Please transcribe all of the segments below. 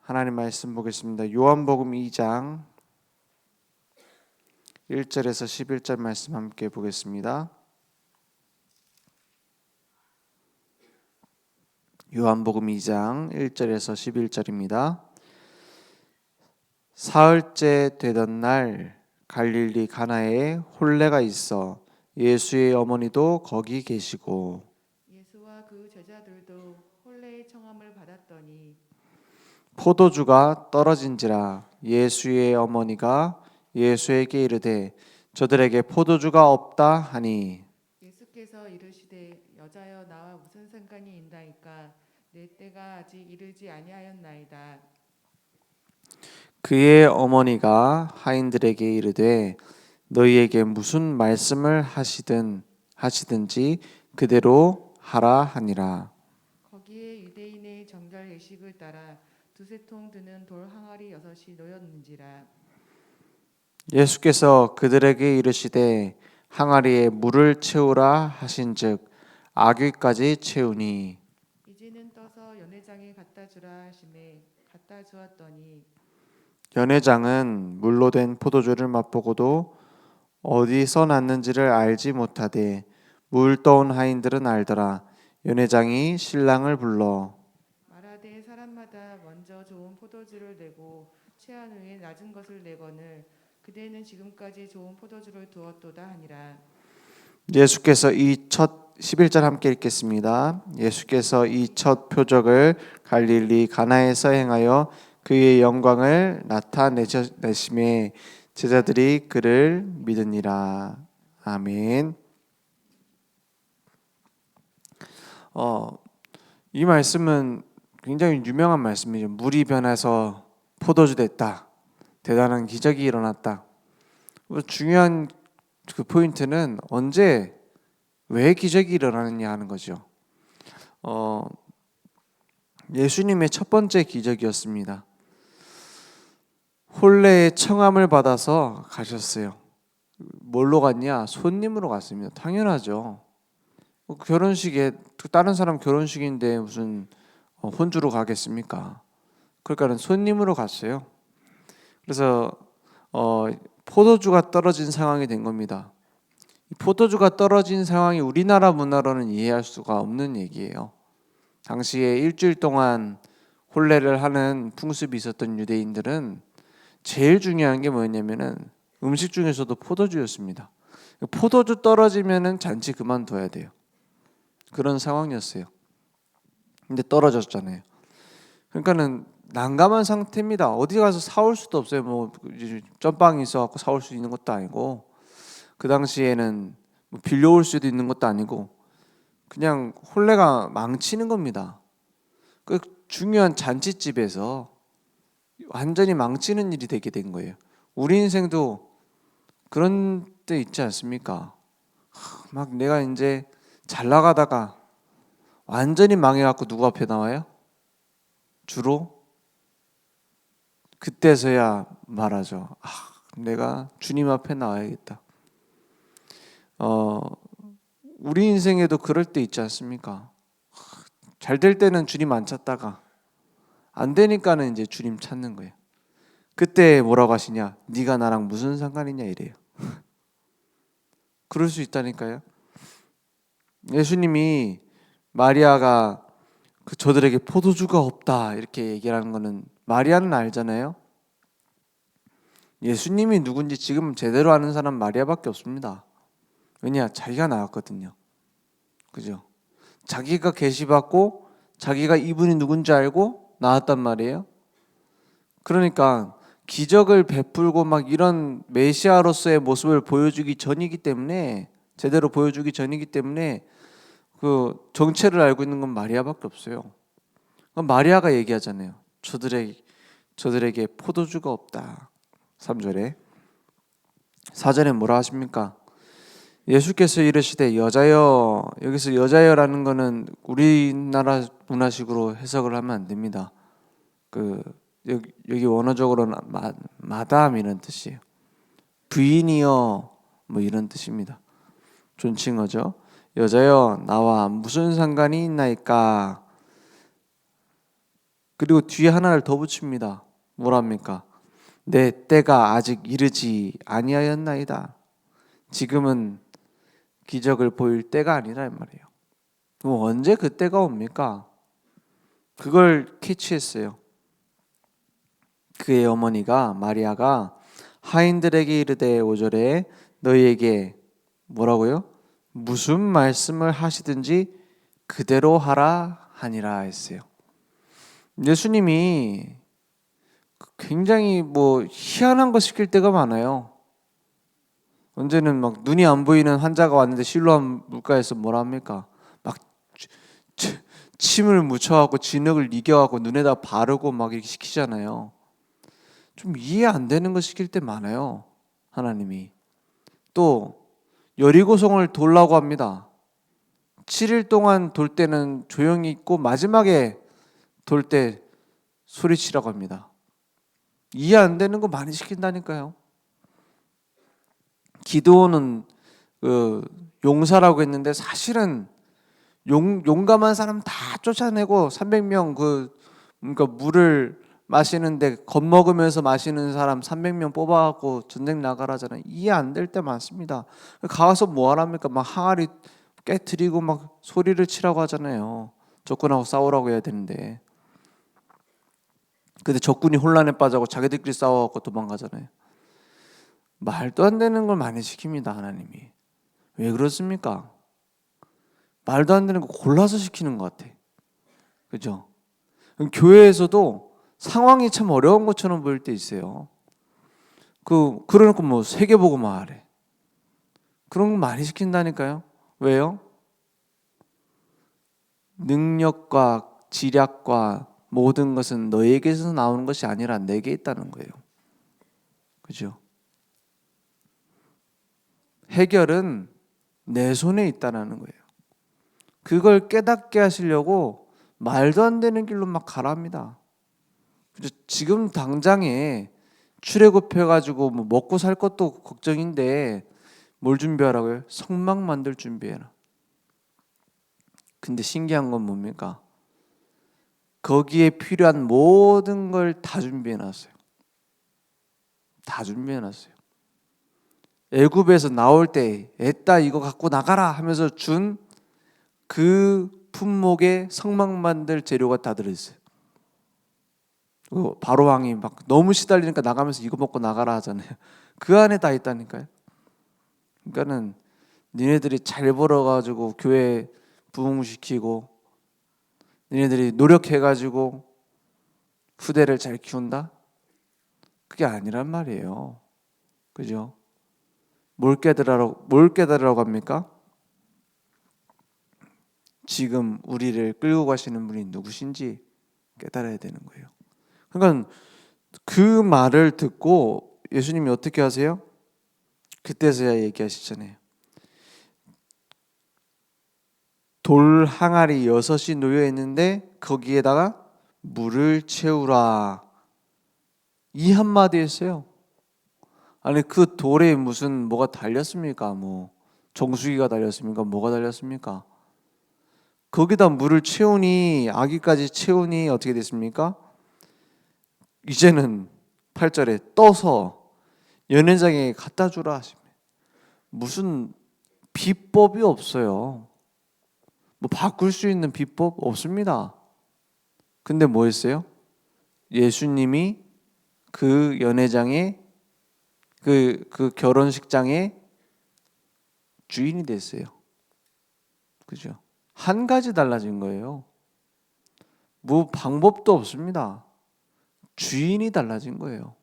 하나님 말씀 보겠습니다. 요한복음 2장 1절에서 11절 말씀 함께 보겠습니다. 요한복음 2장 1절에서 11절입니다. 사흘째 되던 날 갈릴리 가나에 혼례가 있어 예수의 어머니도 거기 계시고 예수와 그 제자들도 혼례의 청함을 받았더니 포도주가 떨어진지라 예수의 어머니가 예수에게 이르되 저들에게 포도주가 없다 하니 예수께서 이르시되 여자여 나와 무슨 상관이 있나이까 내 때가 아직 이르지 아니하였나이다. 그의 어머니가 하인들에게 이르되 너희에게 무슨 말씀을 하시든지 그대로 하라 하니라. 거기에 유대인의 정결 예식을 따라 두세 통 드는 돌 항아리 6이 놓였는지라. 예수께서 그들에게 이르시되 항아리에 물을 채우라 하신즉 아귀까지 채우니 이제는 떠서 연회장에 갖다 주라 하심에 갖다 주었더니 연회장은 물로 된 포도주를 맛보고도 어디서 났는지를 알지 못하되 물 떠온 하인들은 알더라. 연회장이 신랑을 불러 말하되 사람마다 먼저 좋은 포도주를 내고 취한 후에 낮은 것을 내거늘 그대는 지금까지 좋은 포도주를 두었도다 하니라. 예수께서 이 첫 11절 함께 읽겠습니다. 예수께서 이 첫 표적을 갈릴리 가나에서 행하여 그의 영광을 나타내심에 제자들이 그를 믿으니라. 아멘. 이 말씀은 굉장히 유명한 말씀이죠. 물이 변해서 포도주 됐다. 대단한 기적이 일어났다. 중요한 그 포인트는 언제 왜 기적이 일어나느냐 하는 거죠. 예수님의 첫 번째 기적이었습니다. 혼례의 청함을 받아서 가셨어요. 뭘로 갔냐? 손님으로 갔습니다. 당연하죠. 결혼식에 다른 사람 결혼식인데 무슨 혼주로 가겠습니까? 그러니까 손님으로 갔어요. 그래서 포도주가 떨어진 상황이 된 겁니다. 포도주가 떨어진 상황이 우리나라 문화로는 이해할 수가 없는 얘기예요. 당시에 일주일 동안 혼례를 하는 풍습이 있었던 유대인들은 제일 중요한 게 뭐였냐면은 음식 중에서도 포도주였습니다. 포도주 떨어지면은 잔치 그만둬야 돼요. 그런 상황이었어요. 근데 떨어졌잖아요. 그러니까는 난감한 상태입니다. 어디 가서 사올 수도 없어요. 뭐 전빵이 있어갖고 사올 수 있는 것도 아니고 그 당시에는 뭐 빌려올 수도 있는 것도 아니고 그냥 혼례가 망치는 겁니다. 그 중요한 잔치집에서 완전히 망치는 일이 되게 된 거예요. 우리 인생도 그런 때 있지 않습니까? 막 내가 이제 잘 나가다가 완전히 망해갖고 누구 앞에 나와요? 주로 그때서야 말하죠. 내가 주님 앞에 나와야겠다. 우리 인생에도 그럴 때 있지 않습니까? 잘 될 때는 주님 안 찾다가 안 되니까는 이제 주님 찾는 거예요. 그때 뭐라고 하시냐? 네가 나랑 무슨 상관이냐 이래요. 그럴 수 있다니까요. 예수님이 마리아가 저들에게 포도주가 없다 이렇게 얘기하는 거는 마리아는 알잖아요. 예수님이 누군지 지금 제대로 아는 사람 마리아밖에 없습니다. 왜냐? 자기가 나왔거든요. 그죠? 자기가 계시받고 자기가 이분이 누군지 알고 나왔단 말이에요. 그러니까 기적을 베풀고 막 이런 메시아로서의 모습을 보여주기 전이기 때문에 제대로 보여주기 전이기 때문에 그 정체를 알고 있는 건 마리아밖에 없어요. 마리아가 얘기하잖아요. 저들에게 포도주가 없다. 3절에 4절에 뭐라 하십니까? 예수께서 이르시되 여자여, 여기서 여자여라는 거는 우리나라 문화식으로 해석을 하면 안 됩니다. 여기 원어적으로는 마담 이런 뜻이에요. 부인이여 뭐 이런 뜻입니다. 존칭어죠. 여자여 나와 무슨 상관이 있나이까? 그리고 뒤에 하나를 더 붙입니다. 뭐랍니까? 내 때가 아직 이르지 아니하였나이다. 지금은 기적을 보일 때가 아니라 말이에요. 그럼 언제 그 때가 옵니까? 그걸 캐치했어요. 그의 어머니가 마리아가 하인들에게 이르되 5절에 너희에게 뭐라고요? 무슨 말씀을 하시든지 그대로 하라 하니라 했어요. 예수님이 굉장히 희한한 거 시킬 때가 많아요. 언제는 막 눈이 안 보이는 환자가 왔는데 실로암 물가에서 뭐라 합니까? 막 침을 묻혀갖고 진흙을 이겨갖고 눈에다 바르고 막 이렇게 시키잖아요. 좀 이해 안 되는 거 시킬 때 많아요. 하나님이. 또 여리고성을 돌라고 합니다. 7일 동안 돌 때는 조용히 있고 마지막에 돌 때 소리치라고 합니다. 이해 안 되는 거 많이 시킨다니까요. 기드온은 용사라고 했는데 사실은 용감한 사람 다 쫓아내고 300명 그러니까 물을 마시는데 겁먹으면서 마시는 사람 300명 뽑아갖고 전쟁 나가라잖아요. 이해 안 될 때 많습니다. 가서 뭐 하랍니까? 막 항아리 깨트리고 막 소리를 치라고 하잖아요. 적군하고 싸우라고 해야 되는데. 근데 적군이 혼란에 빠져고 자기들끼리 싸워갖고 도망가잖아요. 말도 안 되는 걸 많이 시킵니다. 하나님이. 왜 그렇습니까? 말도 안 되는 거 골라서 시키는 것 같아. 그죠? 교회에서도 상황이 참 어려운 것처럼 보일 때 있어요. 그러니까 세계복음화 하래. 그런 거 많이 시킨다니까요. 왜요? 능력과 지략과 모든 것은 너에게서 나오는 것이 아니라 내게 있다는 거예요. 그죠? 해결은 내 손에 있다는 거예요. 그걸 깨닫게 하시려고 말도 안 되는 길로 막 가랍니다. 지금 당장에 출애굽해가지고 먹고 살 것도 걱정인데 뭘 준비하라고요? 성막 만들 준비해라. 근데 신기한 건 뭡니까? 거기에 필요한 모든 걸 다 준비해놨어요. 다 준비해놨어요. 애굽에서 나올 때 애따 이거 갖고 나가라 하면서 준 그 품목에 성막 만들 재료가 다 들어있어요. 바로 왕이 막 너무 시달리니까 나가면서 이거 먹고 나가라 하잖아요. 그 안에 다 있다니까요. 그러니까는 니네들이 잘 벌어가지고 교회 부흥시키고 니네들이 노력해가지고 후대를 잘 키운다? 그게 아니란 말이에요. 그죠? 뭘 깨달으라고 합니까? 지금 우리를 끌고 가시는 분이 누구신지 깨달아야 되는 거예요. 그러니까 그 말을 듣고 예수님이 어떻게 하세요? 그때서야 얘기하시잖아요. 돌 항아리 6이 놓여 있는데 거기에다가 물을 채우라. 이 한마디 했어요. 아니 그 돌에 무슨 뭐가 달렸습니까? 정수기가 달렸습니까? 뭐가 달렸습니까? 거기다 물을 채우니 아기까지 채우니 어떻게 됐습니까? 이제는 8절에 떠서 연회장에 갖다 주라 하십니다. 무슨 비법이 없어요. 바꿀 수 있는 비법 없습니다. 근데 뭐 했어요? 예수님이 그 연회장에 그 결혼식장의 주인이 됐어요. 그죠? 한 가지 달라진 거예요. 방법도 없습니다. 주인이 달라진 거예요.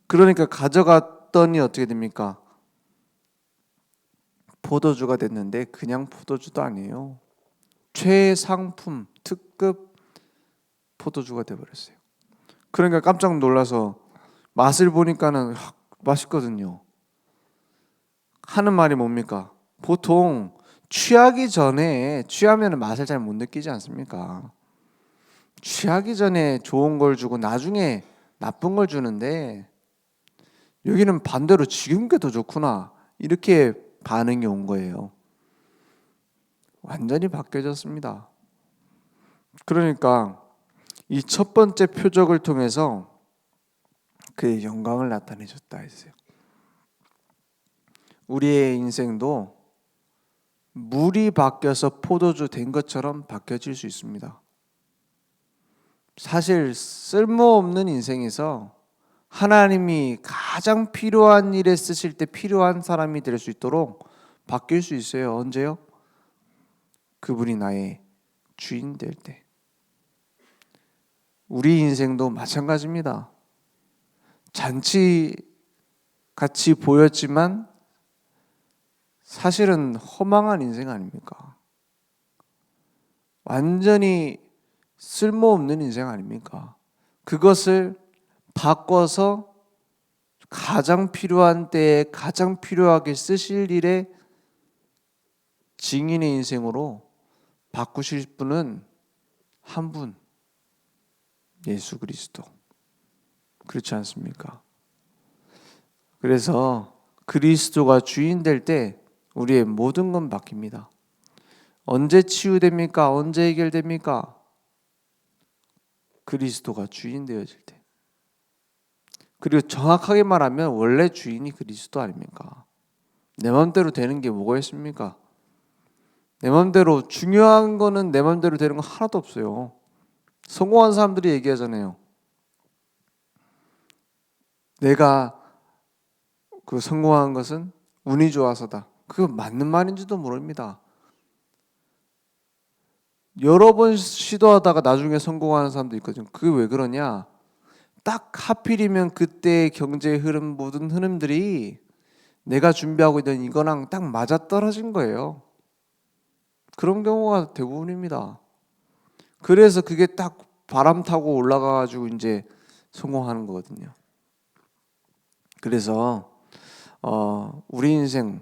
그러니까 가져갔더니 어떻게 됩니까? 포도주가 됐는데 그냥 포도주도 아니에요. 최상품, 특급 포도주가 돼버렸어요. 그러니까 깜짝 놀라서 맛을 보니까는 맛있거든요. 하는 말이 뭡니까? 보통 취하면 맛을 잘 못 느끼지 않습니까? 취하기 전에 좋은 걸 주고 나중에 나쁜 걸 주는데 여기는 반대로 지금 게 더 좋구나 이렇게 반응이 온 거예요. 완전히 바뀌어졌습니다. 그러니까 이 첫 번째 표적을 통해서 그의 영광을 나타내셨다 했어요. 우리의 인생도 물이 바뀌어서 포도주 된 것처럼 바뀌어질 수 있습니다. 사실 쓸모없는 인생에서 하나님이 가장 필요한 일에 쓰실 때 필요한 사람이 될 수 있도록 바뀔 수 있어요. 언제요? 그분이 나의 주인 될 때. 우리 인생도 마찬가지입니다. 잔치 같이 보였지만 사실은 허망한 인생 아닙니까? 완전히 쓸모없는 인생 아닙니까? 그것을 바꿔서 가장 필요한 때에 가장 필요하게 쓰실 일에 증인의 인생으로 바꾸실 분은 한 분, 예수 그리스도. 그렇지 않습니까? 그래서 그리스도가 주인 될 때 우리의 모든 건 바뀝니다. 언제 치유됩니까? 언제 해결됩니까? 그리스도가 주인 되어질 때. 그리고 정확하게 말하면 원래 주인이 그리스도 아닙니까? 내 마음대로 되는 게 뭐가 있습니까? 내 마음대로 중요한 거는 내 마음대로 되는 거 하나도 없어요. 성공한 사람들이 얘기하잖아요. 내가 성공한 것은 운이 좋아서다. 그거 맞는 말인지도 모릅니다. 여러 번 시도하다가 나중에 성공하는 사람도 있거든요. 그게 왜 그러냐? 딱 하필이면 그때의 경제의 흐름, 모든 흐름들이 내가 준비하고 있던 이거랑 딱 맞아떨어진 거예요. 그런 경우가 대부분입니다. 그래서 그게 딱 바람 타고 올라가가지고 이제 성공하는 거거든요. 그래서 우리 인생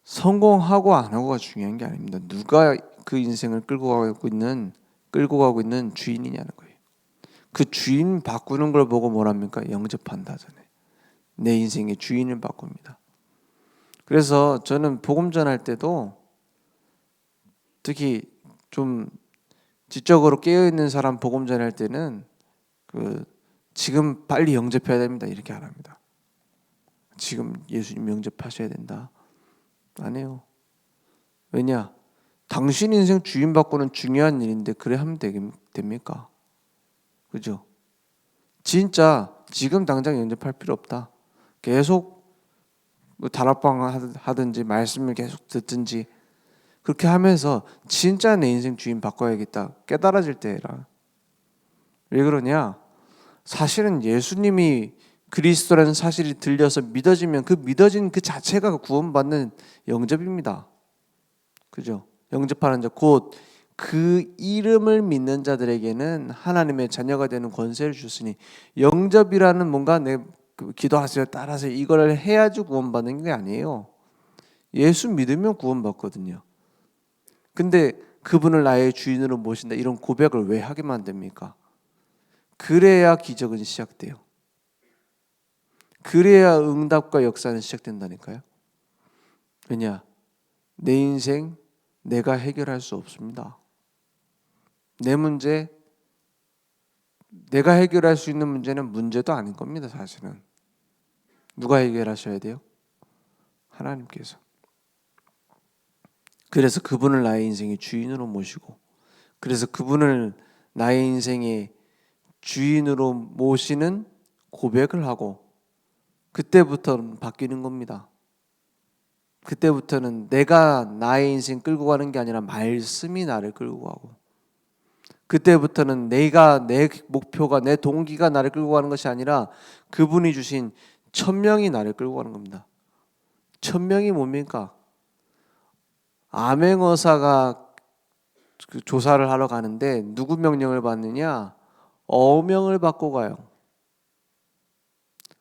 성공하고 안 하고가 중요한 게 아닙니다. 누가 그 인생을 끌고 가고 있는 주인이냐는 거예요. 그 주인 바꾸는 걸 보고 뭐랍니까? 영접한다잖아요. 내 인생의 주인을 바꿉니다. 그래서 저는 복음 전할 때도 특히 좀 지적으로 깨어 있는 사람 복음 전할 때는 지금 빨리 영접해야 됩니다. 이렇게 안 합니다. 지금 예수님 영접하셔야 된다. 안 해요. 왜냐? 당신 인생 주인 바꾸는 중요한 일인데 그래 하면 됩니까? 그죠? 진짜 지금 당장 영접할 필요 없다. 계속 다락방 하든지 말씀을 계속 듣든지 그렇게 하면서 진짜 내 인생 주인 바꿔야겠다 깨달아질 때라. 왜 그러냐? 사실은 예수님이 그리스도라는 사실이 들려서 믿어지면 그 믿어진 그 자체가 구원받는 영접입니다. 그죠? 영접하는 자, 곧 그 이름을 믿는 자들에게는 하나님의 자녀가 되는 권세를 주시니, 영접이라는 뭔가 기도하세요, 따라하세요 이걸 해야지 구원받는 게 아니에요. 예수 믿으면 구원받거든요. 근데 그분을 나의 주인으로 모신다 이런 고백을 왜 하게만 됩니까? 그래야 기적은 시작돼요. 그래야 응답과 역사는 시작된다니까요. 왜냐? 내 인생 내가 해결할 수 없습니다. 내 문제, 내가 해결할 수 있는 문제는 문제도 아닌 겁니다. 사실은 누가 해결하셔야 돼요? 하나님께서. 그래서 그분을 나의 인생의 주인으로 모시고, 그래서 그분을 나의 인생의 주인으로 모시는 고백을 하고, 그때부터는 바뀌는 겁니다. 그때부터는 내가 나의 인생 끌고 가는 게 아니라 말씀이 나를 끌고 가고, 그때부터는 내가, 내 목표가, 내 동기가 나를 끌고 가는 것이 아니라 그분이 주신 천명이 나를 끌고 가는 겁니다. 천명이 뭡니까? 암행어사가 조사를 하러 가는데 누구 명령을 받느냐? 어명을 받고 가요.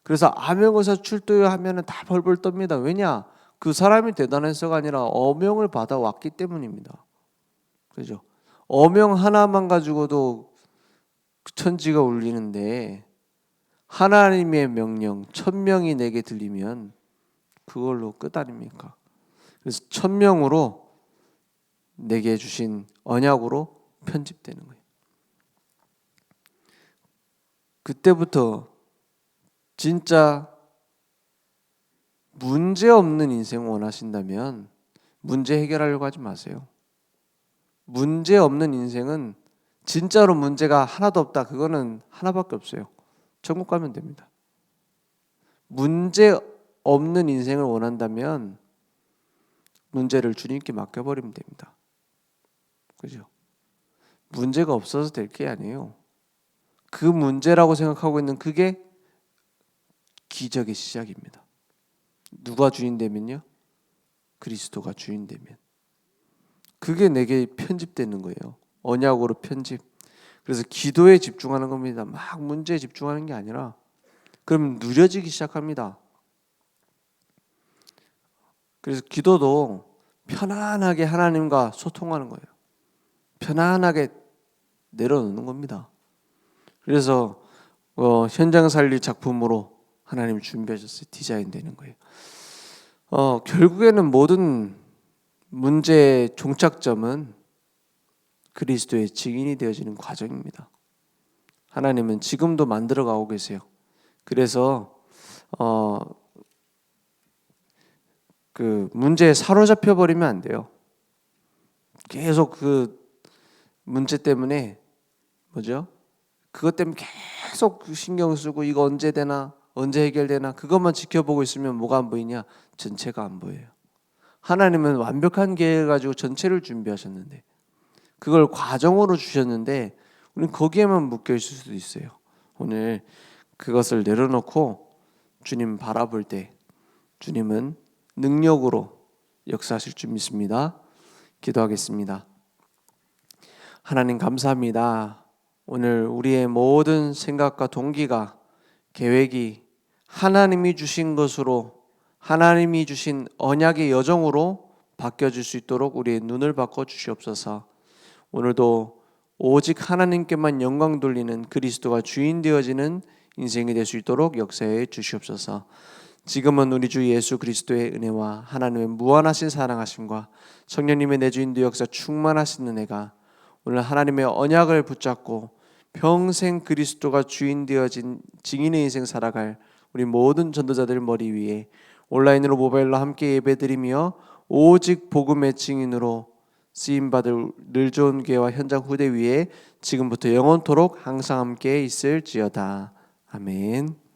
그래서 암행어사 출두하면 다 벌벌 떱니다. 왜냐? 그 사람이 대단해서가 아니라 어명을 받아왔기 때문입니다. 그죠? 어명 하나만 가지고도 천지가 울리는데 하나님의 명령 천명이 내게 들리면 그걸로 끝 아닙니까? 그래서 천명으로 내게 주신 언약으로 편집되는 거예요. 그때부터 진짜 문제 없는 인생 원하신다면 문제 해결하려고 하지 마세요. 문제 없는 인생은 진짜로 문제가 하나도 없다. 그거는 하나밖에 없어요. 천국 가면 됩니다. 문제 없는 인생을 원한다면 문제를 주님께 맡겨버리면 됩니다. 그죠? 문제가 없어서 될 게 아니에요. 그 문제라고 생각하고 있는 그게 기적의 시작입니다. 누가 주인 되면요? 그리스도가 주인 되면. 그게 내게 편집되는 거예요. 언약으로 편집. 그래서 기도에 집중하는 겁니다. 막 문제에 집중하는 게 아니라 그럼 누려지기 시작합니다. 그래서 기도도 편안하게 하나님과 소통하는 거예요. 편안하게 내려놓는 겁니다. 그래서 현장 살리 작품으로 하나님이 준비하셨어요. 디자인 되는 거예요. 결국에는 모든 문제의 종착점은 그리스도의 증인이 되어지는 과정입니다. 하나님은 지금도 만들어가고 계세요. 그래서 그 문제에 사로잡혀 버리면 안 돼요. 계속 그 문제 때문에 그것 때문에 계속 신경 쓰고 이거 언제 되나, 언제 해결되나 그것만 지켜보고 있으면 뭐가 안 보이냐? 전체가 안 보여요. 하나님은 완벽한 계획을 가지고 전체를 준비하셨는데 그걸 과정으로 주셨는데 우리는 거기에만 묶여 있을 수도 있어요. 오늘 그것을 내려놓고 주님 바라볼 때 주님은 능력으로 역사하실 줄 믿습니다. 기도하겠습니다. 하나님 감사합니다. 오늘 우리의 모든 생각과 동기가 계획이 하나님이 주신 것으로 하나님이 주신 언약의 여정으로 바뀌어질 수 있도록 우리의 눈을 바꿔 주시옵소서. 오늘도 오직 하나님께만 영광 돌리는 그리스도가 주인 되어지는 인생이 될 수 있도록 역사해 주시옵소서. 지금은 우리 주 예수 그리스도의 은혜와 하나님의 무한하신 사랑하심과 성령님의 내주인도 역사 충만하신 은혜가 오늘 하나님의 언약을 붙잡고 평생 그리스도가 주인 되어진 증인의 인생 살아갈 우리 모든 전도자들 머리 위에 온라인으로 모바일로 함께 예배드리며 오직 복음의 증인으로 쓰임받을 늘 좋은 교회와 현장 후대 위에 지금부터 영원토록 항상 함께 있을지어다. 아멘.